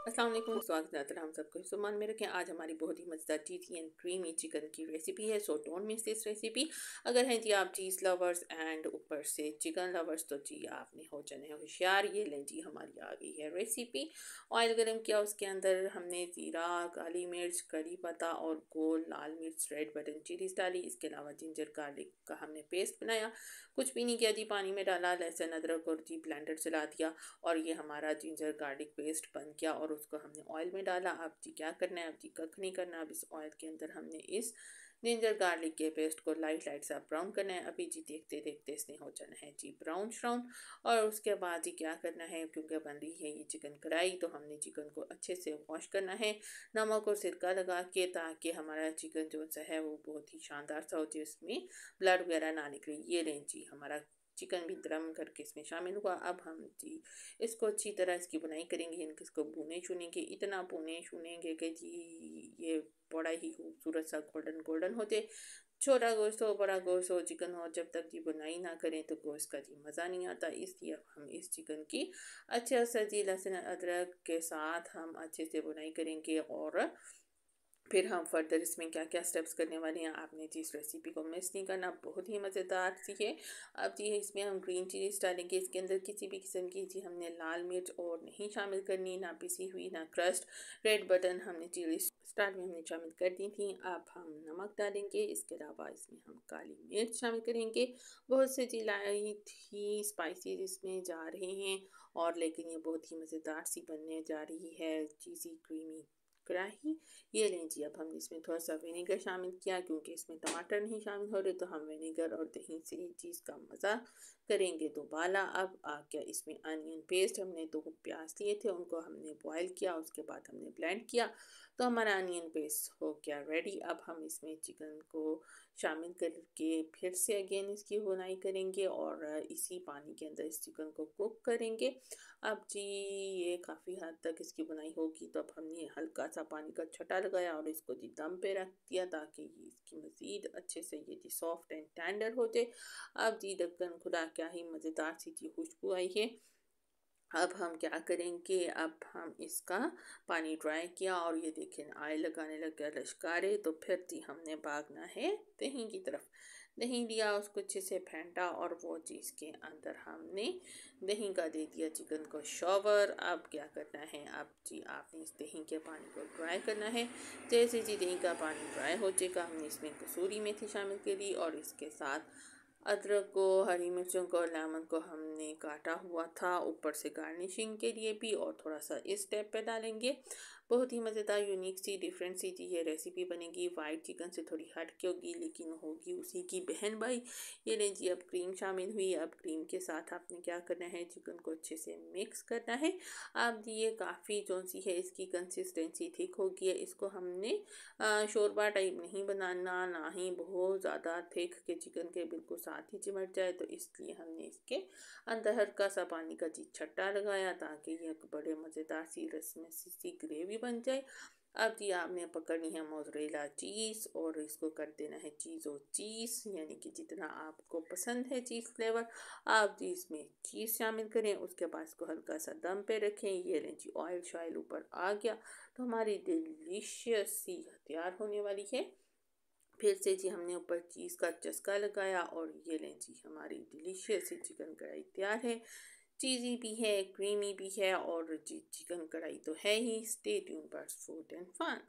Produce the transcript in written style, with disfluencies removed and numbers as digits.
अस्सलाम वालेकुम, स्वागत है हम सबको सुमान में रखें। आज हमारी बहुत ही मज़ेदार चीज़ी एंड क्रीमी चिकन की रेसिपी है। So don't miss this recipe. अगर हैं जी आप चीज़ लवर्स एंड ऊपर से चिकन लवर्स तो जी आपने हो जाने होशियार। ये लें जी हमारी आ गई है रेसिपी। ऑयल गरम किया, उसके अंदर हमने ज़ीरा, काली मिर्च, करी पत्ता और गोल लाल मिर्च, रेड बटन चिलीज डाली। इसके अलावा जिंजर गार्लिक का हमने पेस्ट बनाया। कुछ भी नहीं किया जी, पानी में डाला, लहसुन अदरक और जी ब्लेंडर चला दिया और ये हमारा जिंजर गार्लिक पेस्ट बन गया और उसको हमने ऑयल में डाला। अब जी क्या करना है, अब जी कख नहीं करना। अब इस ऑयल के अंदर हमने इस जिंजर गार्लिक के पेस्ट को लाइट लाइट सा ब्राउन करना है। अभी जी देखते देखते इसने हो जाना है जी ब्राउन श्राउन। और उसके बाद जी क्या करना है, क्योंकि बन रही है ये चिकन कढ़ाई तो हमने चिकन को अच्छे से वॉश करना है नमक और सिरका लगा के, ताकि हमारा चिकन जो सा है वो बहुत ही शानदार सा हो, जिसमें ब्लड वगैरह ना निकले। ये लें जी हमारा चिकन भी दरम करके इसमें शामिल हुआ। अब हम जी इसको अच्छी तरह इसकी बुनाई करेंगे, इनके इसको भुने चुनेंगे, इतना भुने चुनेंगे कि जी ये बड़ा ही खूबसूरत सा गोल्डन गोल्डन हो जाए। छोटा गोश्त हो बड़ा गोश्त हो चिकन हो, जब तक जी बुनाई ना करें तो गोश्त का जी मज़ा नहीं आता। इसलिए हम इस चिकन की अच्छे से जी लहसुन अदरक के साथ हम अच्छे से बुनाई करेंगे और फिर हम फर्दर इसमें क्या क्या स्टेप्स करने वाले हैं आपने जी इस रेसिपी को मिस नहीं करना, बहुत ही मज़ेदार सी है। अब जी इसमें हम ग्रीन चिलीज डालेंगे। इसके अंदर किसी भी किस्म की जी हमने लाल मिर्च और नहीं शामिल करनी, ना पिसी हुई ना क्रस्ट। रेड बटन हमने चिली स्टार्ट में हमने शामिल कर दी थी। अब हम नमक डालेंगे, इसके अलावा इसमें हम काली मिर्च शामिल करेंगे। बहुत से जी लाइट ही स्पाइसेस इसमें जा रहे हैं और लेकिन ये बहुत ही मज़ेदार सी बनने जा रही है चीज़ी क्रीमी कढ़ाई। ये लें जी, अब हमने इसमें थोड़ा-सा विनेगर शामिल किया, क्योंकि इसमें टमाटर नहीं शामिल हो रहे तो हम विनेगर और दही से ही चीज़ का मज़ा करेंगे दोबाला। अब आ गया इसमें अनियन पेस्ट। हमने 2 प्याज़ लिए थे, उनको हमने बॉयल किया, उसके बाद हमने ब्लेंड किया, तो हमारा अनियन पेस्ट हो गया रेडी। अब हम इसमें चिकन को शामिल करके फिर से अगेन इसकी भुनाई करेंगे और इसी पानी के अंदर इस चिकन को कुक करेंगे। अब जी ये काफ़ी हद तक इसकी बुनाई होगी, तो अब हमने हल्का सा पानी का छटा लगाया और इसको जी दम पे रख दिया, ताकि ये इसकी मज़ीद अच्छे से ये जी सॉफ्ट एंड टेंडर हो जाए। अब जी ढक्कन खुला, क्या ही मज़ेदार सी जी खुशबू आई है। अब हम क्या करेंगे, अब हम इसका पानी ड्राई किया और ये देखें आए लगाने लग गया लश्कारे, तो फिर जी हमने भागना है दही की तरफ। दही लिया, उसको अच्छे से फेंटा और वो चीज़ के अंदर हमने दही का दे दिया चिकन को शॉवर। अब क्या करना है, अब जी आपने इस दही के पानी को ड्राई करना है। जैसे जी दही का पानी ड्राई हो जाएगा, हमने इसमें कसूरी मेथी शामिल करी और इसके साथ अदरक को, हरी मिर्चों को और लेमन को हमने काटा हुआ था ऊपर से गार्निशिंग के लिए भी, और थोड़ा सा इस स्टेप पे डालेंगे। बहुत ही मज़ेदार यूनिक सी डिफरेंट सी जी ये रेसिपी बनेगी। वाइट चिकन से थोड़ी हट के होगी लेकिन होगी उसी की बहन भाई। ये लें जी, अब क्रीम शामिल हुई। अब क्रीम के साथ आपने क्या करना है, चिकन को अच्छे से मिक्स करना है। अब जी ये काफ़ी जो सी है इसकी कंसिस्टेंसी थिक होगी है, इसको हमने शोरबा टाइप नहीं बनाना, ना ही बहुत ज़्यादा थिक के चिकन के बिल्कुल साथ ही चिमट जाए, तो इसलिए हमने इसके अंदर हल्का सा पानी का जी छट्टा लगाया, ताकि ये एक बड़े मज़ेदार सी रस्म सी ग्रेवी बन जाए। अब जी आपने पकड़नी है मोज़रेला चीज़ और इसको कर देना है चीज़ो चीज़, यानी कि जितना आपको पसंद है चीज़ फ्लेवर आप जी इसमें चीज़ शामिल करें। उसके बाद इसको हल्का सा दम पे रखें। ये लें जी ऑयल शायल ऊपर आ गया, तो हमारी डिलीशियस सी तैयार होने वाली है। फिर से जी हमने ऊपर चीज़ का चस्का लगाया और ये लें जी हमारी डिलीशियस सी चिकन कढ़ाई तैयार है। चीज़ी भी है, क्रीमी भी है और जी चिकन कढ़ाई तो है ही। Stay tune for food and fun.